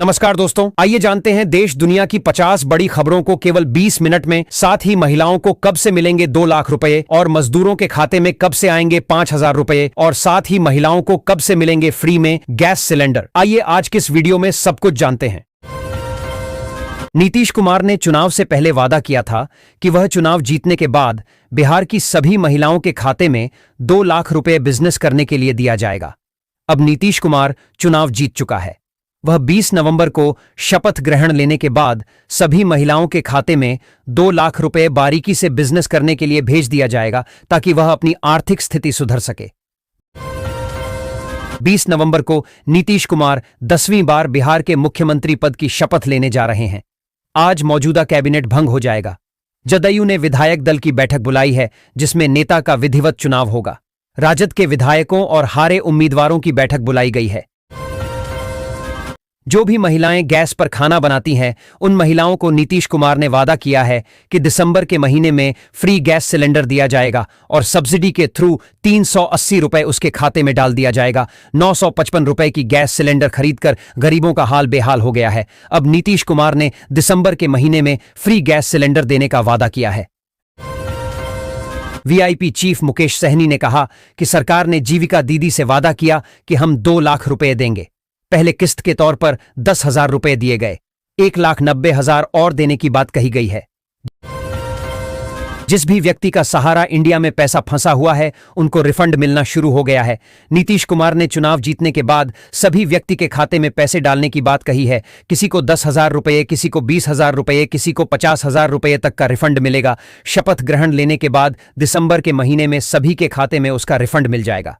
नमस्कार दोस्तों, आइए जानते हैं देश दुनिया की 50 बड़ी खबरों को केवल 20 मिनट में। साथ ही महिलाओं को कब से मिलेंगे 2 लाख रुपए और मजदूरों के खाते में कब से आएंगे 5,000 रुपए और साथ ही महिलाओं को कब से मिलेंगे फ्री में गैस सिलेंडर। आइए आज के इस वीडियो में सब कुछ जानते हैं। नीतीश कुमार ने चुनाव से पहले वादा किया था कि वह चुनाव जीतने के बाद बिहार की सभी महिलाओं के खाते में 2 लाख रुपए बिजनेस करने के लिए दिया जाएगा। अब नीतीश कुमार चुनाव जीत चुका है। वह 20 नवंबर को शपथ ग्रहण लेने के बाद सभी महिलाओं के खाते में 2 लाख रुपए बारीकी से बिजनेस करने के लिए भेज दिया जाएगा ताकि वह अपनी आर्थिक स्थिति सुधर सके। 20 नवंबर को नीतीश कुमार 10वीं बार बिहार के मुख्यमंत्री पद की शपथ लेने जा रहे हैं। आज मौजूदा कैबिनेट भंग हो जाएगा। जदयू ने विधायक दल की बैठक बुलाई है जिसमें नेता का विधिवत चुनाव होगा। राजद के विधायकों और हारे उम्मीदवारों की बैठक बुलाई गई है। जो भी महिलाएं गैस पर खाना बनाती हैं, उन महिलाओं को नीतीश कुमार ने वादा किया है कि दिसंबर के महीने में फ्री गैस सिलेंडर दिया जाएगा और सब्सिडी के थ्रू 380 रुपए उसके खाते में डाल दिया जाएगा। 955 रुपए की गैस सिलेंडर खरीदकर गरीबों का हाल बेहाल हो गया है। अब नीतीश कुमार ने दिसंबर के महीने में फ्री गैस सिलेंडर देने का वादा किया है। वीआईपी चीफ मुकेश सहनी ने कहा कि सरकार ने जीविका दीदी से वादा किया कि हम 2 लाख रुपए देंगे। पहले किस्त के तौर पर 10,000 रुपए दिए गए, 1,90,000 और देने की बात कही गई है। जिस भी व्यक्ति का सहारा इंडिया में पैसा फंसा हुआ है उनको रिफंड मिलना शुरू हो गया है। नीतीश कुमार ने चुनाव जीतने के बाद सभी व्यक्ति के खाते में पैसे डालने की बात कही है। किसी को 10,000 रुपए, किसी को 20,000 रुपए, किसी को 50,000 रुपए तक का रिफंड मिलेगा। शपथ ग्रहण लेने के बाद दिसंबर के महीने में सभी के खाते में उसका रिफंड मिल जाएगा।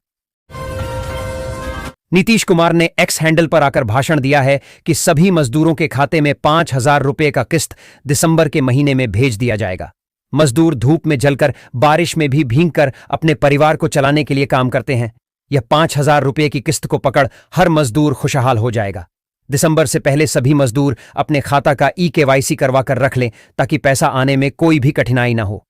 नीतीश कुमार ने एक्स हैंडल पर आकर भाषण दिया है कि सभी मजदूरों के खाते में 5,000 रुपए का किस्त दिसंबर के महीने में भेज दिया जाएगा। मजदूर धूप में जलकर, बारिश में भी भीगकर अपने परिवार को चलाने के लिए काम करते हैं। यह 5,000 रुपए की किस्त को पकड़ हर मजदूर खुशहाल हो जाएगा। दिसंबर से पहले सभी मजदूर अपने खाता का KYC करवा कर रख लें ताकि पैसा आने में कोई भी कठिनाई न हो।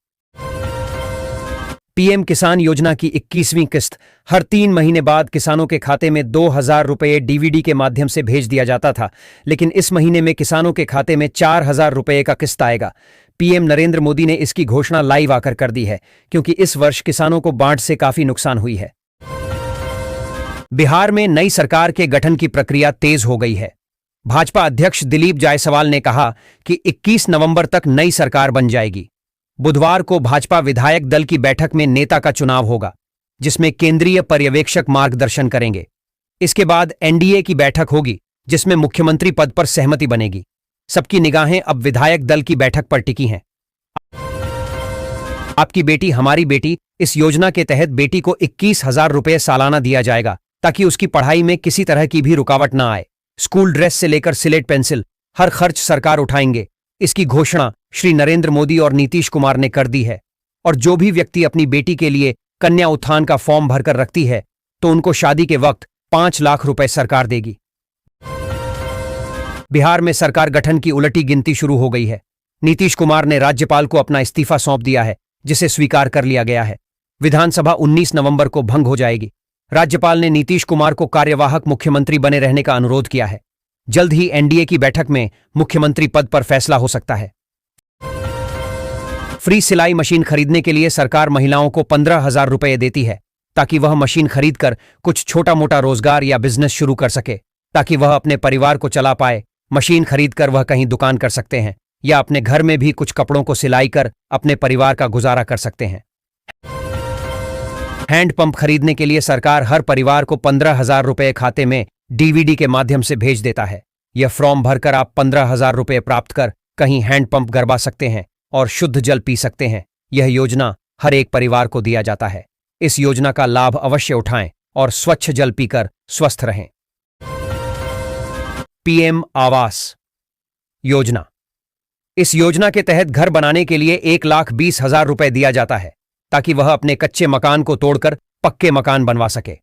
पीएम किसान योजना की 21वीं किस्त हर 3 महीने बाद किसानों के खाते में 2,000 रुपए डीवीडी के माध्यम से भेज दिया जाता था, लेकिन इस महीने में किसानों के खाते में 4,000 रुपए का किस्त आएगा। पीएम नरेंद्र मोदी ने इसकी घोषणा लाइव आकर कर दी है क्योंकि इस वर्ष किसानों को बाढ़ से काफी नुकसान हुई है। बिहार में नई सरकार के गठन की प्रक्रिया तेज हो गई है। भाजपा अध्यक्ष दिलीप जायसवाल ने कहा कि 21 नवंबर तक नई सरकार बन जाएगी। बुधवार को भाजपा विधायक दल की बैठक में नेता का चुनाव होगा जिसमें केंद्रीय पर्यवेक्षक मार्गदर्शन करेंगे। इसके बाद एनडीए की बैठक होगी जिसमें मुख्यमंत्री पद पर सहमति बनेगी। सबकी निगाहें अब विधायक दल की बैठक पर टिकी हैं। आपकी बेटी हमारी बेटी इस योजना के तहत बेटी को 21,000 रुपए सालाना दिया जाएगा ताकि उसकी पढ़ाई में किसी तरह की भी रुकावट ना आए। स्कूल ड्रेस से लेकर सिलेट पेंसिल हर खर्च सरकार उठाएंगे। इसकी घोषणा श्री नरेंद्र मोदी और नीतीश कुमार ने कर दी है। और जो भी व्यक्ति अपनी बेटी के लिए कन्या उत्थान का फॉर्म भरकर रखती है तो उनको शादी के वक्त 5 लाख रुपए सरकार देगी। बिहार में सरकार गठन की उलटी गिनती शुरू हो गई है। नीतीश कुमार ने राज्यपाल को अपना इस्तीफा सौंप दिया है जिसे स्वीकार कर लिया गया है। विधानसभा 19 नवंबर को भंग हो जाएगी। राज्यपाल ने नीतीश कुमार को कार्यवाहक मुख्यमंत्री बने रहने का अनुरोध किया है। जल्द ही एनडीए की बैठक में मुख्यमंत्री पद पर फैसला हो सकता है। फ्री सिलाई मशीन खरीदने के लिए सरकार महिलाओं को 15,000 रुपए देती है ताकि वह मशीन खरीदकर कुछ छोटा मोटा रोजगार या बिजनेस शुरू कर सके, ताकि वह अपने परिवार को चला पाए। मशीन खरीदकर वह कहीं दुकान कर सकते हैं या अपने घर में भी कुछ कपड़ों को सिलाई कर अपने परिवार का गुजारा कर सकते हैं। हैंडपंप खरीदने के लिए सरकार हर परिवार को 15,000 रुपए खाते में डीवीडी के माध्यम से भेज देता है। यह फॉर्म भरकर आप 15,000 रुपए प्राप्त कर कहीं हैंडपंप गरबा सकते हैं और शुद्ध जल पी सकते हैं। यह योजना हर एक परिवार को दिया जाता है। इस योजना का लाभ अवश्य उठाएं और स्वच्छ जल पीकर स्वस्थ रहें। पीएम आवास योजना। इस योजना के तहत घर बनाने के लिए 1,20,000 रुपए दिया जाता है ताकि वह अपने कच्चे मकान को तोड़कर पक्के मकान बनवा सके।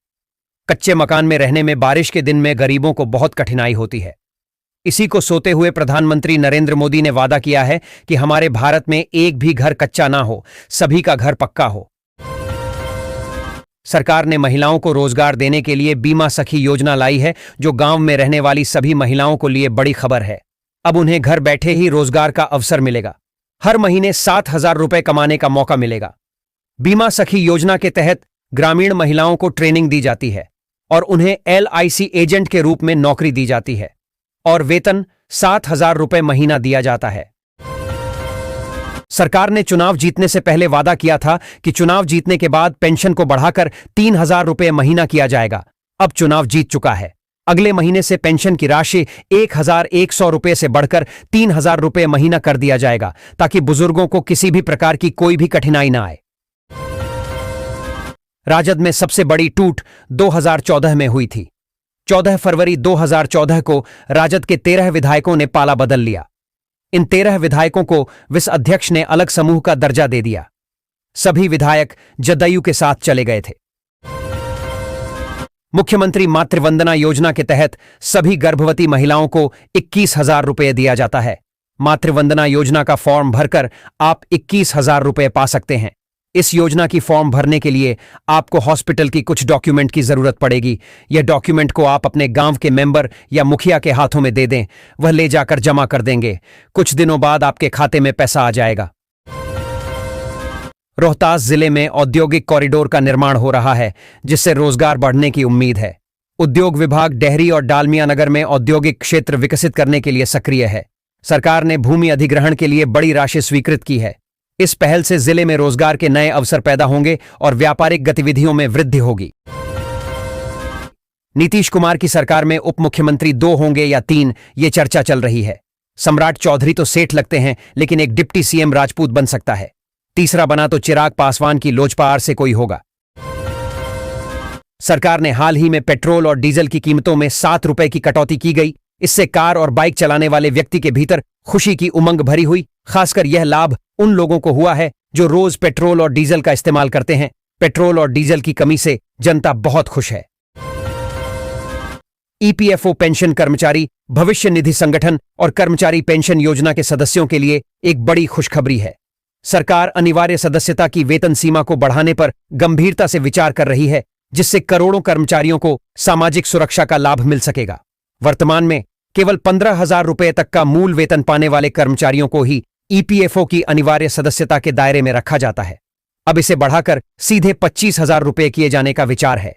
कच्चे मकान में रहने में बारिश के दिन में गरीबों को बहुत कठिनाई होती है। इसी को सोते हुए प्रधानमंत्री नरेंद्र मोदी ने वादा किया है कि हमारे भारत में एक भी घर कच्चा ना हो, सभी का घर पक्का हो। सरकार ने महिलाओं को रोजगार देने के लिए बीमा सखी योजना लाई है, जो गांव में रहने वाली सभी महिलाओं को लिए बड़ी खबर है। अब उन्हें घर बैठे ही रोजगार का अवसर मिलेगा। हर महीने 7,000 रुपए कमाने का मौका मिलेगा। बीमा सखी योजना के तहत ग्रामीण महिलाओं को ट्रेनिंग दी जाती है और उन्हें LIC एजेंट के रूप में नौकरी दी जाती है और वेतन 7,000 रुपए महीना दिया जाता है। सरकार ने चुनाव जीतने से पहले वादा किया था कि चुनाव जीतने के बाद पेंशन को बढ़ाकर 3,000 रुपए महीना किया जाएगा। अब चुनाव जीत चुका है। अगले महीने से पेंशन की राशि 1,100 रुपए से बढ़कर 3,000 रुपए महीना कर दिया जाएगा, ताकि बुजुर्गों को किसी भी प्रकार की कोई भी कठिनाई ना आए। राजद में सबसे बड़ी टूट 2014 में हुई थी। 14 फरवरी 2014 को राजद के 13 विधायकों ने पाला बदल लिया। इन 13 विधायकों को विस अध्यक्ष ने अलग समूह का दर्जा दे दिया। सभी विधायक जदयू के साथ चले गए थे। मुख्यमंत्री मातृवंदना योजना के तहत सभी गर्भवती महिलाओं को 21,000 रुपये दिया जाता है। मातृवंदना योजना का फॉर्म भरकर आप 21,000 रुपये पा सकते हैं। इस योजना की फॉर्म भरने के लिए आपको हॉस्पिटल की कुछ डॉक्यूमेंट की जरूरत पड़ेगी। यह डॉक्यूमेंट को आप अपने गांव के मेंबर या मुखिया के हाथों में दे दें, वह ले जाकर जमा कर देंगे। कुछ दिनों बाद आपके खाते में पैसा आ जाएगा। रोहतास जिले में औद्योगिक कॉरिडोर का निर्माण हो रहा है, जिससे रोजगार बढ़ने की उम्मीद है। उद्योग विभाग डेहरी और डालमिया नगर में औद्योगिक क्षेत्र विकसित करने के लिए सक्रिय है। सरकार ने भूमि अधिग्रहण के लिए बड़ी राशि स्वीकृत की है। इस पहल से जिले में रोजगार के नए अवसर पैदा होंगे और व्यापारिक गतिविधियों में वृद्धि होगी। नीतीश कुमार की सरकार में उप मुख्यमंत्री 2 होंगे या 3, ये चर्चा चल रही है। सम्राट चौधरी तो सेठ लगते हैं, लेकिन एक डिप्टी सीएम राजपूत बन सकता है। तीसरा बना तो चिराग पासवान की लोजपा से कोई होगा। सरकार ने हाल ही में पेट्रोल और डीजल की कीमतों में 7 रुपए की कटौती की गई। इससे कार और बाइक चलाने वाले व्यक्ति के भीतर खुशी की उमंग भरी हुई। खासकर यह लाभ उन लोगों को हुआ है जो रोज पेट्रोल और डीजल का इस्तेमाल करते हैं। पेट्रोल और डीजल की कमी से जनता बहुत खुश है। EPFO पेंशन कर्मचारी भविष्य निधि संगठन और कर्मचारी पेंशन योजना के सदस्यों के लिए एक बड़ी खुशखबरी है। सरकार अनिवार्य सदस्यता की वेतन सीमा को बढ़ाने पर गंभीरता से विचार कर रही है, जिससे करोड़ों कर्मचारियों को सामाजिक सुरक्षा का लाभ मिल सकेगा। वर्तमान में केवल 15,000 रुपये तक का मूल वेतन पाने वाले कर्मचारियों को ही EPFO की अनिवार्य सदस्यता के दायरे में रखा जाता है। अब इसे बढ़ाकर सीधे 25,000 रुपये किए जाने का विचार है।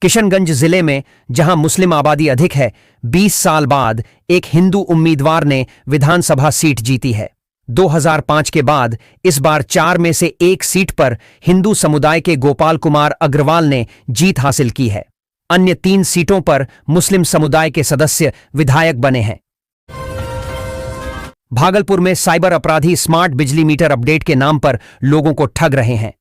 किशनगंज जिले में, जहां मुस्लिम आबादी अधिक है, 20 साल बाद एक हिंदू उम्मीदवार ने विधानसभा सीट जीती है। 2005 के बाद इस बार 4 में से 1 सीट पर हिंदू समुदाय के गोपाल कुमार अग्रवाल ने जीत हासिल की है। अन्य 3 सीटों पर मुस्लिम समुदाय के सदस्य विधायक बने हैं। भागलपुर में साइबर अपराधी स्मार्ट बिजली मीटर अपडेट के नाम पर लोगों को ठग रहे हैं।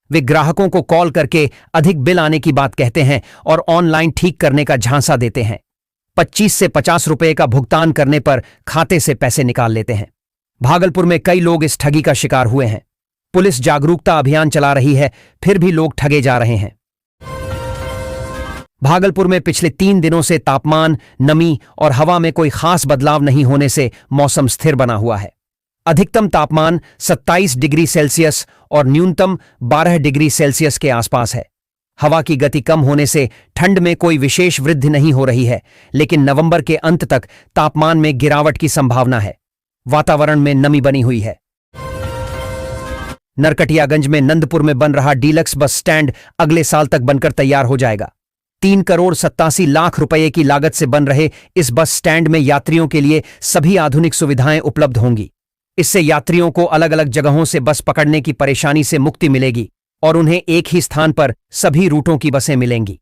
वे ग्राहकों को कॉल करके अधिक बिल आने की बात कहते हैं और ऑनलाइन ठीक करने का झांसा देते हैं। 25 से 50 रुपए का भुगतान करने पर खाते से पैसे निकाल लेते हैं। भागलपुर में कई लोग इस ठगी का शिकार हुए हैं। पुलिस जागरूकता अभियान चला रही है, फिर भी लोग ठगे जा रहे हैं। भागलपुर में पिछले 3 दिनों से तापमान, नमी और हवा में कोई खास बदलाव नहीं होने से मौसम स्थिर बना हुआ है। अधिकतम तापमान 27 डिग्री सेल्सियस और न्यूनतम 12 डिग्री सेल्सियस के आसपास है। हवा की गति कम होने से ठंड में कोई विशेष वृद्धि नहीं हो रही है, लेकिन नवंबर के अंत तक तापमान में गिरावट की संभावना है। वातावरण में नमी बनी हुई है। नरकटियागंज में नंदपुर में बन रहा डीलक्स बस स्टैंड अगले साल तक बनकर तैयार हो जाएगा। 3 करोड़ 87 लाख रुपए की लागत से बन रहे इस बस स्टैंड में यात्रियों के लिए सभी आधुनिक सुविधाएं उपलब्ध होंगी। इससे यात्रियों को अलग अलग जगहों से बस पकड़ने की परेशानी से मुक्ति मिलेगी और उन्हें एक ही स्थान पर सभी रूटों की बसें मिलेंगी।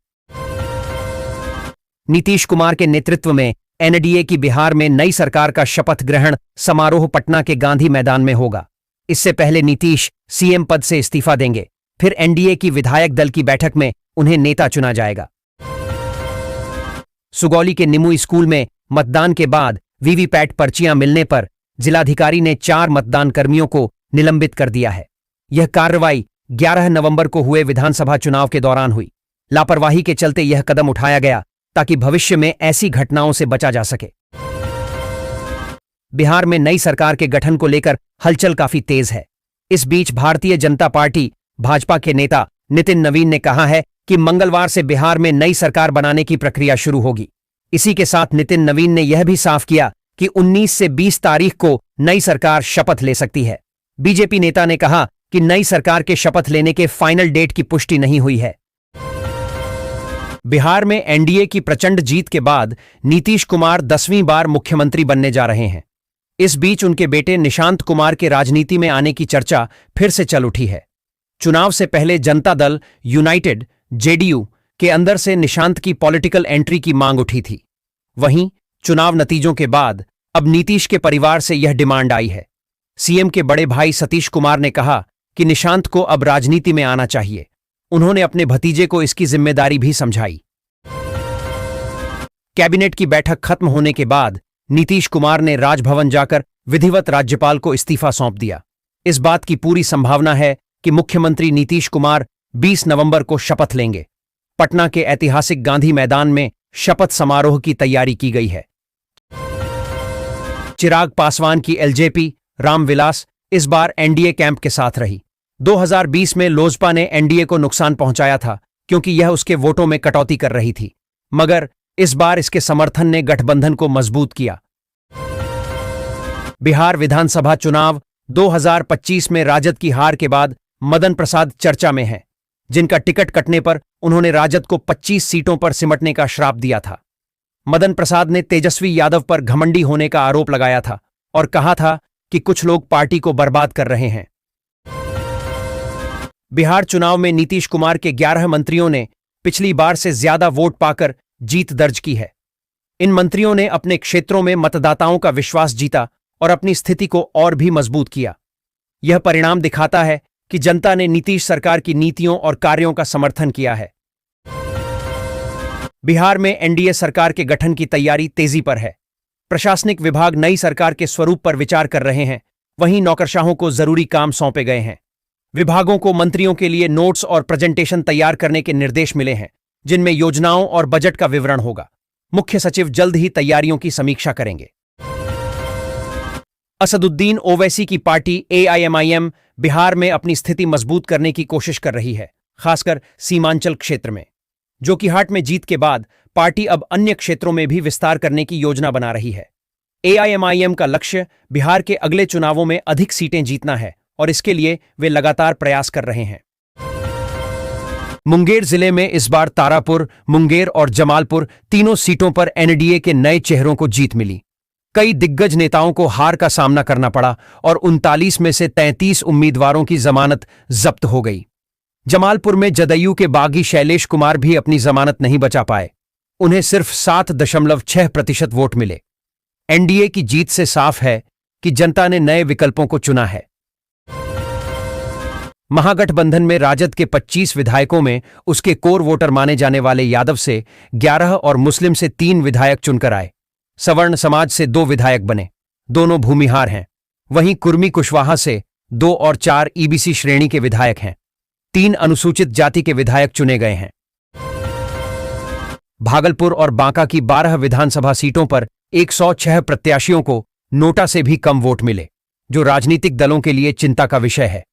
नीतीश कुमार के नेतृत्व में NDA की बिहार में नई सरकार का शपथ ग्रहण समारोह पटना के गांधी मैदान में होगा। इससे पहले नीतीश CM पद से इस्तीफा देंगे, फिर NDA की विधायक दल की बैठक में उन्हें नेता चुना जाएगा। सुगौली के निमू स्कूल में मतदान के बाद वीवीपैट पर्चियां मिलने पर जिलाधिकारी ने 4 मतदान कर्मियों को निलंबित कर दिया है। यह कार्रवाई 11 नवंबर को हुए विधानसभा चुनाव के दौरान हुई। लापरवाही के चलते यह कदम उठाया गया ताकि भविष्य में ऐसी घटनाओं से बचा जा सके। बिहार में नई सरकार के गठन को लेकर हलचल काफी तेज है। इस बीच भारतीय जनता पार्टी भाजपा के नेता नितिन नवीन ने कहा है कि मंगलवार से बिहार में नई सरकार बनाने की प्रक्रिया शुरू होगी। इसी के साथ नितिन नवीन ने यह भी साफ किया कि 19 से 20 तारीख को नई सरकार शपथ ले सकती है। बीजेपी नेता ने कहा कि नई सरकार के शपथ लेने के फाइनल डेट की पुष्टि नहीं हुई है। बिहार में एनडीए की प्रचंड जीत के बाद नीतीश कुमार 10वीं बार मुख्यमंत्री बनने जा रहे हैं। इस बीच उनके बेटे निशांत कुमार के राजनीति में आने की चर्चा फिर से चल उठी है। चुनाव से पहले जनता दल यूनाइटेड जेडीयू के अंदर से निशांत की पॉलिटिकल एंट्री की मांग उठी थी। वहीं चुनाव नतीजों के बाद अब नीतीश के परिवार से यह डिमांड आई है। सीएम के बड़े भाई सतीश कुमार ने कहा कि निशांत को अब राजनीति में आना चाहिए। उन्होंने अपने भतीजे को इसकी जिम्मेदारी भी समझाई। कैबिनेट की बैठक खत्म होने के बाद नीतीश कुमार ने राजभवन जाकर विधिवत राज्यपाल को इस्तीफा सौंप दिया। इस बात की पूरी संभावना है कि मुख्यमंत्री नीतीश कुमार 20 नवंबर को शपथ लेंगे। पटना के ऐतिहासिक गांधी मैदान में शपथ समारोह की तैयारी की गई है। चिराग पासवान की एलजेपी रामविलास इस बार एनडीए कैंप के साथ रही। 2020 में लोजपा ने एनडीए को नुकसान पहुंचाया था क्योंकि यह उसके वोटों में कटौती कर रही थी, मगर इस बार इसके समर्थन ने गठबंधन को मजबूत किया। बिहार विधानसभा चुनाव 2025 में राजद की हार के बाद मदन प्रसाद चर्चा में हैं, जिनका टिकट कटने पर उन्होंने राजद को 25 सीटों पर सिमटने का श्राप दिया था। मदन प्रसाद ने तेजस्वी यादव पर घमंडी होने का आरोप लगाया था और कहा था कि कुछ लोग पार्टी को बर्बाद कर रहे हैं। बिहार चुनाव में नीतीश कुमार के 11 मंत्रियों ने पिछली बार से ज्यादा वोट पाकर जीत दर्ज की है। इन मंत्रियों ने अपने क्षेत्रों में मतदाताओं का विश्वास जीता और अपनी स्थिति को और भी मजबूत किया। यह परिणाम दिखाता है कि जनता ने नीतीश सरकार की नीतियों और कार्यों का समर्थन किया है। बिहार में एनडीए सरकार के गठन की तैयारी तेजी पर है। प्रशासनिक विभाग नई सरकार के स्वरूप पर विचार कर रहे हैं। वहीं नौकरशाहों को जरूरी काम सौंपे गए हैं। विभागों को मंत्रियों के लिए नोट्स और प्रेजेंटेशन तैयार करने के निर्देश मिले हैं, जिनमें योजनाओं और बजट का विवरण होगा। मुख्य सचिव जल्द ही तैयारियों की समीक्षा करेंगे। असदुद्दीन ओवैसी की पार्टी एआईएमआईएम बिहार में अपनी स्थिति मजबूत करने की कोशिश कर रही है, खासकर सीमांचल क्षेत्र में। जोकीहाट में जीत के बाद पार्टी अब अन्य क्षेत्रों में भी विस्तार करने की योजना बना रही है। एआईएमआईएम का लक्ष्य बिहार के अगले चुनावों में अधिक सीटें जीतना है और इसके लिए वे लगातार प्रयास कर रहे हैं। मुंगेर जिले में इस बार तारापुर, मुंगेर और जमालपुर तीनों सीटों पर एनडीए के नए चेहरों को जीत मिली। कई दिग्गज नेताओं को हार का सामना करना पड़ा और 39 में से 33 उम्मीदवारों की जमानत जब्त हो गई। जमालपुर में जदयू के बागी शैलेश कुमार भी अपनी जमानत नहीं बचा पाए। उन्हें सिर्फ 7.6% वोट मिले। एनडीए की जीत से साफ है कि जनता ने नए विकल्पों को चुना है। महागठबंधन में राजद के 25 विधायकों में उसके कोर वोटर माने जाने वाले यादव से 11 और मुस्लिम से 3 विधायक चुनकर आए। सवर्ण समाज से 2 विधायक बने, दोनों भूमिहार हैं। वहीं कुर्मी कुशवाहा से 2 और 4 ईबीसी श्रेणी के विधायक हैं। 3 अनुसूचित जाति के विधायक चुने गए हैं। भागलपुर और बांका की 12 विधानसभा सीटों पर 106 प्रत्याशियों को नोटा से भी कम वोट मिले, जो राजनीतिक दलों के लिए चिंता का विषय है।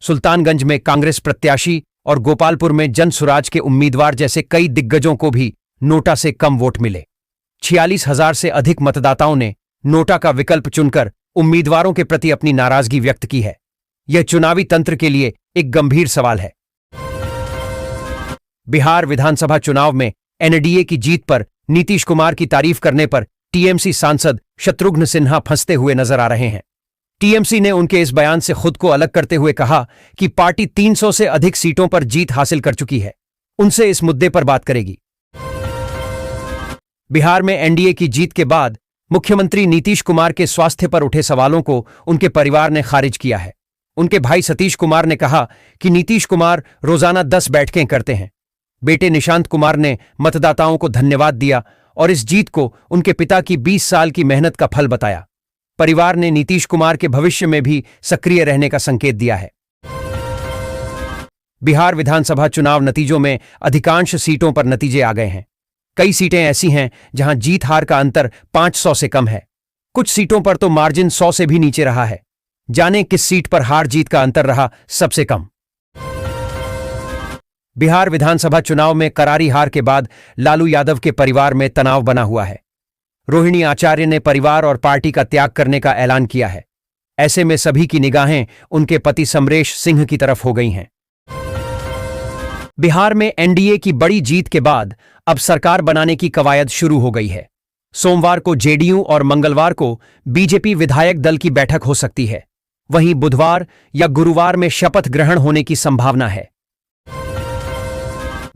सुल्तानगंज में कांग्रेस प्रत्याशी और गोपालपुर में जनसुराज के उम्मीदवार जैसे कई दिग्गजों को भी नोटा से कम वोट मिले। 46,000 से अधिक मतदाताओं ने नोटा का विकल्प चुनकर उम्मीदवारों के प्रति अपनी नाराजगी व्यक्त की है। यह चुनावी तंत्र के लिए एक गंभीर सवाल है। बिहार विधानसभा चुनाव में एनडीए की जीत पर नीतीश कुमार की तारीफ करने पर टीएमसी सांसद शत्रुघ्न सिन्हा फंसते हुए नजर आ रहे हैं। टीएमसी ने उनके इस बयान से खुद को अलग करते हुए कहा कि पार्टी 300 से अधिक सीटों पर जीत हासिल कर चुकी है, उनसे इस मुद्दे पर बात करेगी। बिहार में एनडीए की जीत के बाद मुख्यमंत्री नीतीश कुमार के स्वास्थ्य पर उठे सवालों को उनके परिवार ने खारिज किया है। उनके भाई सतीश कुमार ने कहा कि नीतीश कुमार रोजाना 10 बैठकें करते हैं। बेटे निशांत कुमार ने मतदाताओं को धन्यवाद दिया और इस जीत को उनके पिता की 20 साल की मेहनत का फल बताया। परिवार ने नीतीश कुमार के भविष्य में भी सक्रिय रहने का संकेत दिया है। बिहार विधानसभा चुनाव नतीजों में अधिकांश सीटों पर नतीजे आ गए हैं। कई सीटें ऐसी हैं जहां जीत हार का अंतर 500 से कम है। कुछ सीटों पर तो मार्जिन 100 से भी नीचे रहा है। जाने किस सीट पर हार जीत का अंतर रहा सबसे कम। बिहार विधानसभा चुनाव में करारी हार के बाद लालू यादव के परिवार में तनाव बना हुआ है। रोहिणी आचार्य ने परिवार और पार्टी का त्याग करने का ऐलान किया है। ऐसे में सभी की निगाहें उनके पति समरेश सिंह की तरफ हो गई हैं। बिहार में एनडीए की बड़ी जीत के बाद अब सरकार बनाने की कवायद शुरू हो गई है। सोमवार को जेडीयू और मंगलवार को बीजेपी विधायक दल की बैठक हो सकती है। वहीं बुधवार या गुरुवार में शपथ ग्रहण होने की संभावना है।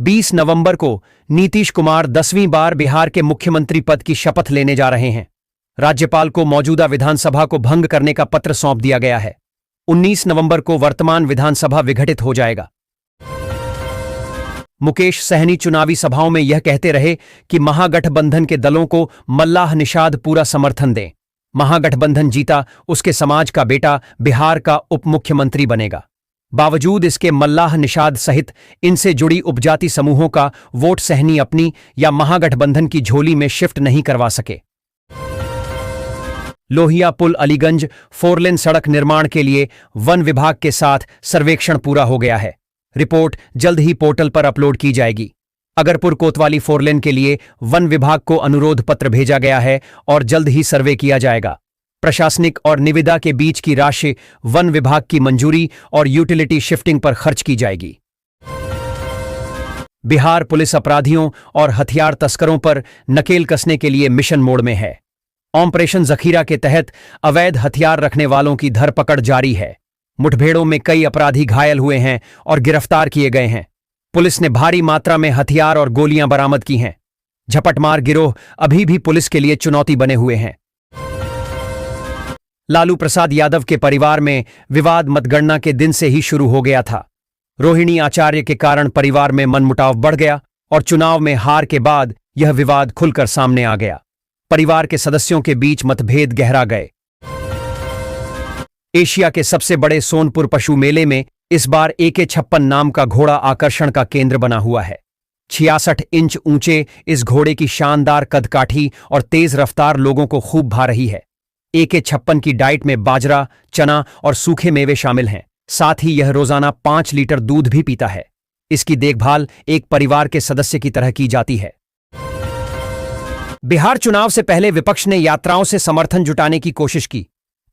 20 नवंबर को नीतीश कुमार 10वीं बार बिहार के मुख्यमंत्री पद की शपथ लेने जा रहे हैं। राज्यपाल को मौजूदा विधानसभा को भंग करने का पत्र सौंप दिया गया है। 19 नवंबर को वर्तमान विधानसभा विघटित हो जाएगा। मुकेश सहनी चुनावी सभाओं में यह कहते रहे कि महागठबंधन के दलों को मल्लाह निषाद पूरा समर्थन दें। महागठबंधन जीता, उसके समाज का बेटा बिहार का उप मुख्यमंत्री बनेगा। बावजूद इसके मल्लाह निषाद सहित इनसे जुड़ी उपजाति समूहों का वोट सहनी अपनी या महागठबंधन की झोली में शिफ्ट नहीं करवा सके। लोहिया पुल अलीगंज 4 लेन सड़क निर्माण के लिए वन विभाग के साथ सर्वेक्षण पूरा हो गया है। रिपोर्ट जल्द ही पोर्टल पर अपलोड की जाएगी। अगरपुर कोतवाली 4 लेन के लिए वन विभाग को अनुरोध पत्र भेजा गया है और जल्द ही सर्वे किया जाएगा। प्रशासनिक और निविदा के बीच की राशि वन विभाग की मंजूरी और यूटिलिटी शिफ्टिंग पर खर्च की जाएगी। बिहार पुलिस अपराधियों और हथियार तस्करों पर नकेल कसने के लिए मिशन मोड में है। ऑपरेशन जखीरा के तहत अवैध हथियार रखने वालों की धरपकड़ जारी है। मुठभेड़ों में कई अपराधी घायल हुए हैं और गिरफ्तार किए गए हैं। पुलिस ने भारी मात्रा में हथियार और गोलियां बरामद की हैं। झपटमार गिरोह अभी भी पुलिस के लिए चुनौती बने हुए हैं। लालू प्रसाद यादव के परिवार में विवाद मतगणना के दिन से ही शुरू हो गया था। रोहिणी आचार्य के कारण परिवार में मनमुटाव बढ़ गया और चुनाव में हार के बाद यह विवाद खुलकर सामने आ गया। परिवार के सदस्यों के बीच मतभेद गहरा गए। एशिया के सबसे बड़े सोनपुर पशु मेले में इस बार AK-56 नाम का घोड़ा आकर्षण का केंद्र बना हुआ है। 66 इंच ऊंचे इस घोड़े की शानदार कदकाठी और तेज रफ्तार लोगों को खूब भा रही है। AK-56 की डाइट में बाजरा, चना और सूखे मेवे शामिल हैं। साथ ही यह रोजाना 5 लीटर दूध भी पीता है। इसकी देखभाल एक परिवार के सदस्य की तरह की जाती है। बिहार चुनाव से पहले विपक्ष ने यात्राओं से समर्थन जुटाने की कोशिश की,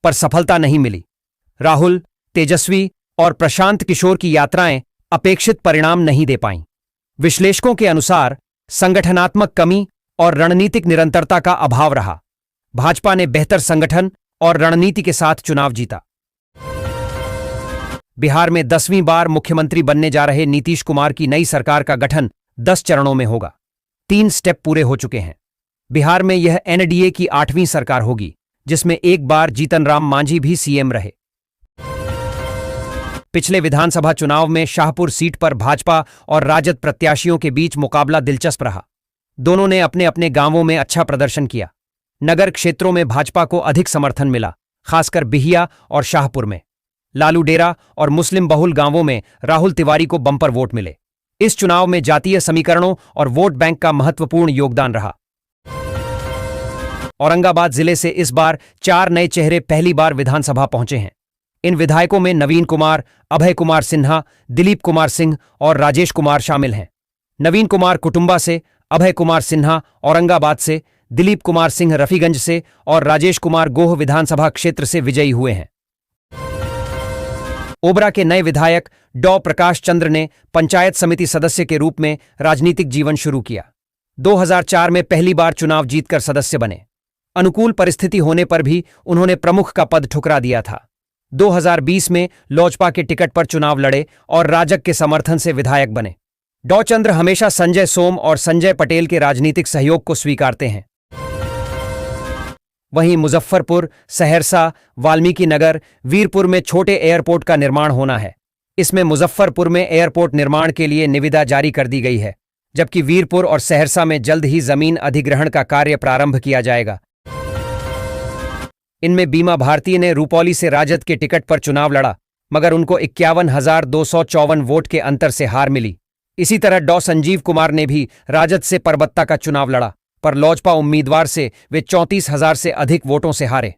पर सफलता नहीं मिली। राहुल, तेजस्वी और प्रशांत किशोर की यात्राएं अपेक्षित परिणाम नहीं दे पाईं। विश्लेषकों के अनुसार संगठनात्मक कमी और रणनीतिक निरंतरता का अभाव रहा। भाजपा ने बेहतर संगठन और रणनीति के साथ चुनाव जीता। बिहार में 10वीं बार मुख्यमंत्री बनने जा रहे नीतीश कुमार की नई सरकार का गठन 10 चरणों में होगा। 3 स्टेप पूरे हो चुके हैं। बिहार में यह एनडीए की 8वीं सरकार होगी, जिसमें एक बार जीतन राम मांझी भी सीएम रहे। पिछले विधानसभा चुनाव में शाहपुर सीट पर भाजपा और राजद प्रत्याशियों के बीच मुकाबला दिलचस्प रहा। दोनों ने अपने अपने गांवों में अच्छा प्रदर्शन किया। नगर क्षेत्रों में भाजपा को अधिक समर्थन मिला, खासकर बिहिया और शाहपुर में। लालू डेरा और मुस्लिम बहुल गांवों में राहुल तिवारी को बम्पर वोट मिले। इस चुनाव में जातीय समीकरणों और वोट बैंक का महत्वपूर्ण योगदान रहा। औरंगाबाद जिले से इस बार 4 नए चेहरे पहली बार विधानसभा पहुंचे हैं। इन विधायकों में नवीन कुमार, अभय कुमार सिन्हा, दिलीप कुमार सिंह और राजेश कुमार शामिल हैं। नवीन कुमार कुटुंबा से, अभय कुमार सिन्हा औरंगाबाद से, दिलीप कुमार सिंह रफीगंज से और राजेश कुमार गोह विधानसभा क्षेत्र से विजयी हुए हैं। ओबरा के नए विधायक डॉ प्रकाश चंद्र ने पंचायत समिति सदस्य के रूप में राजनीतिक जीवन शुरू किया। 2004 में पहली बार चुनाव जीतकर सदस्य बने। अनुकूल परिस्थिति होने पर भी उन्होंने प्रमुख का पद ठुकरा दिया था। 2020 में लोजपा के टिकट पर चुनाव लड़े और राजग के समर्थन से विधायक बने। डॉ चंद्र हमेशा संजय सोम और संजय पटेल के राजनीतिक सहयोग को स्वीकारते हैं। वहीं मुजफ्फरपुर, सहरसा, वाल्मीकि नगर, वीरपुर में छोटे एयरपोर्ट का निर्माण होना है। इसमें मुजफ्फरपुर में एयरपोर्ट निर्माण के लिए निविदा जारी कर दी गई है, जबकि वीरपुर और सहरसा में जल्द ही जमीन अधिग्रहण का कार्य प्रारंभ किया जाएगा। इनमें बीमा भारती ने रुपौली से राजद के टिकट पर चुनाव लड़ा, मगर उनको 51,254 वोट के अंतर से हार मिली। इसी तरह डॉ संजीव कुमार ने भी राजद से परबत्ता का चुनाव लड़ा, पर लोजपा उम्मीदवार से वे 34,000 से अधिक वोटों से हारे।